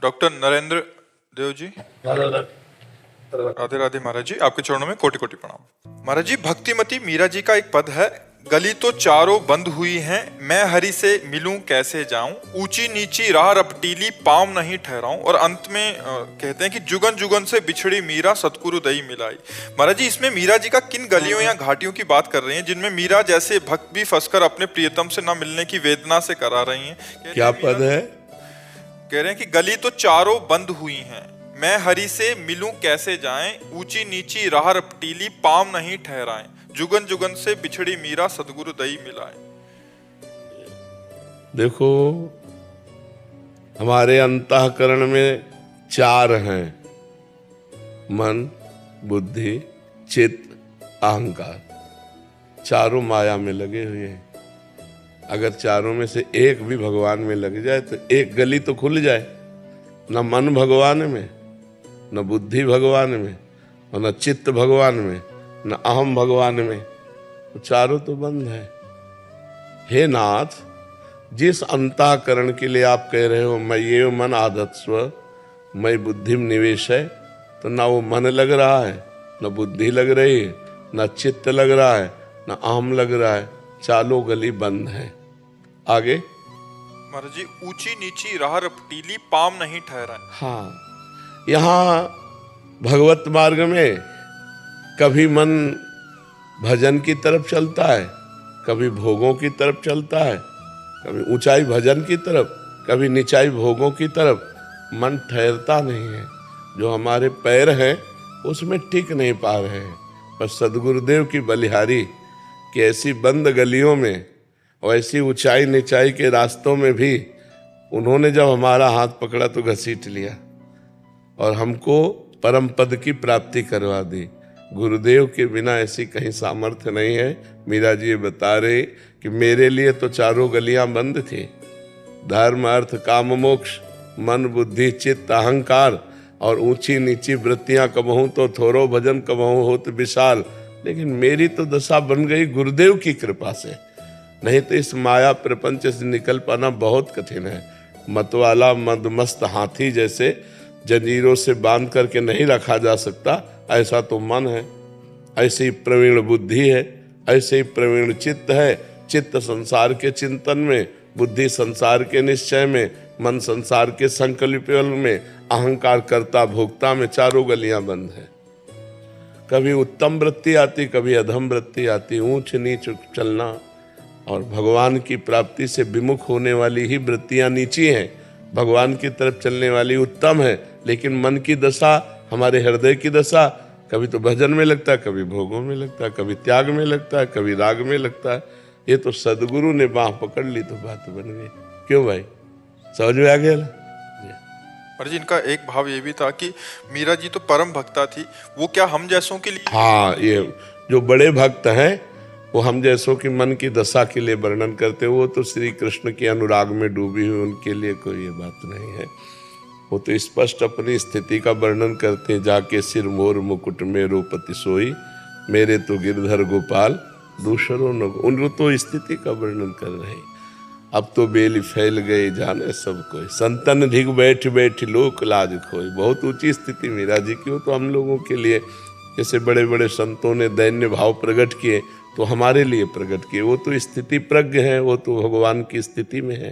Doctor Narendra Dev ji, Radhe Radhe महाराज जी, आपके चरणों में कोटि कोटि प्रणाम। महाराज जी, भक्तिमती मीरा जी का एक पद है, गली तो चारों बंद हुई हैं, मैं हरि से मिलूं कैसे जाऊं, ऊंची नीची राह रपटीली पाँव नहीं ठहराऊं। और अंत में कहते हैं कि जुगन जुगन से बिछड़ी मीरा सतगुरु दई मिलाई। महाराज जी, इसमें मीरा जी का किन गलियों या घाटियों की बात कर रही हैं जिनमें मीरा जैसे भक्त भी फंसकर अपने प्रियतम से न मिलने की वेदना से करा रही हैं? क्या पद है? कह रहे हैं कि गली तो चारों बंद हुई हैं, मैं हरि से मिलूं कैसे जाएं, ऊंची नीची राह रपटीली पाँव नहीं ठहराएं, जुगन जुगन से बिछड़ी मीरा सतगुरु दई मिलाए। देखो, हमारे अंतःकरण में चार हैं, मन, बुद्धि, चित्त, अहंकार। चारों माया में लगे हुए हैं। अगर चारों में से एक भी भगवान में लग जाए तो एक गली तो खुल जाए। न मन भगवान में, न बुद्धि भगवान में, और न चित्त भगवान में, न अहम भगवान में, तो चारों तो बंद है। हे नाथ, जिस अंतःकरण के लिए आप कह रहे हो मैं ये मन आधत्स्व मैं बुद्धिम निवेश है, तो ना वो मन लग रहा है, न बुद्धि लग रही है, न चित्त लग रहा है, न अहम लग रहा है। चारों गली बंद है। आगे महाराज जी, ऊंची नीची राह रपटीली पाँव नहीं ठहराए। हाँ, यहाँ भगवत मार्ग में कभी मन भजन की तरफ चलता है, कभी भोगों की तरफ चलता है, कभी ऊंचाई भजन की तरफ, कभी निचाई भोगों की तरफ। मन ठहरता नहीं है। जो हमारे पैर हैं उसमें टिक नहीं पा रहे हैं। पर सदगुरुदेव की बलिहारी कि ऐसी बंद गलियों में और ऐसी ऊंचाई निचाई के रास्तों में भी उन्होंने जब हमारा हाथ पकड़ा तो घसीट लिया और हमको परम पद की प्राप्ति करवा दी। गुरुदेव के बिना ऐसी कहीं सामर्थ्य नहीं है। मीरा जी बता रहे कि मेरे लिए तो चारों गलियां बंद थी, धर्म अर्थ काम मोक्ष, मन बुद्धि चित्त अहंकार, और ऊंची नीची वृत्तियां कबहूं तो थोरो भजन कबहूं होत विशाल। लेकिन मेरी तो दशा बन गई गुरुदेव की कृपा से, नहीं तो इस माया प्रपंच से निकल पाना बहुत कठिन है। मतवाला मदमस्त हाथी जैसे जंजीरों से बांध करके नहीं रखा जा सकता, ऐसा तो मन है, ऐसे ही प्रवीण बुद्धि है, ऐसे ही प्रवीण चित्त है। चित्त संसार के चिंतन में, बुद्धि संसार के निश्चय में, मन संसार के संकल्प में, अहंकार कर्ता भोक्ता में। चारों गलियां बंद है। कभी उत्तम वृत्ति आती, कभी अधम वृत्ति आती, ऊंच नीच चलना, और भगवान की प्राप्ति से विमुख होने वाली ही वृत्तियां नीची हैं, भगवान की तरफ चलने वाली उत्तम है। लेकिन मन की दशा, हमारे हृदय की दशा, कभी तो भजन में लगता है, कभी भोगों में लगता है, कभी त्याग में लगता है, कभी राग में लगता है। ये तो सदगुरु ने बाह पकड़ ली तो बात बन गई। क्यों भाई, समझ में आ गया? महाराज जी, इनका एक भाव ये भी था कि मीरा जी तो परम भक्ता थी, वो क्या हम जैसों के लिए? हाँ, ये जो बड़े भक्त हैं वो हम जैसों की मन की दशा के लिए वर्णन करते हैं। वो तो श्री कृष्ण के अनुराग में डूबी हुई, उनके लिए कोई ये बात नहीं है। वो तो स्पष्ट अपनी स्थिति का वर्णन करते हैं, जाके सिर मोर मुकुट में रोपति सोई, मेरे तो गिरधर गोपाल दूसरों न। उन तो स्थिति का वर्णन कर रहे हैं। अब तो बेली फैल गए जाने सब कोई, संतन धिग बैठ बैठ लोक लाज खोई। बहुत ऊंची स्थिति मीरा जी की। वो तो हम लोगों के लिए, जैसे बड़े बड़े संतों ने दैन्य भाव प्रकट किए तो हमारे लिए प्रकट किए। वो तो स्थिति प्रज्ञ है, वो तो भगवान की स्थिति में है।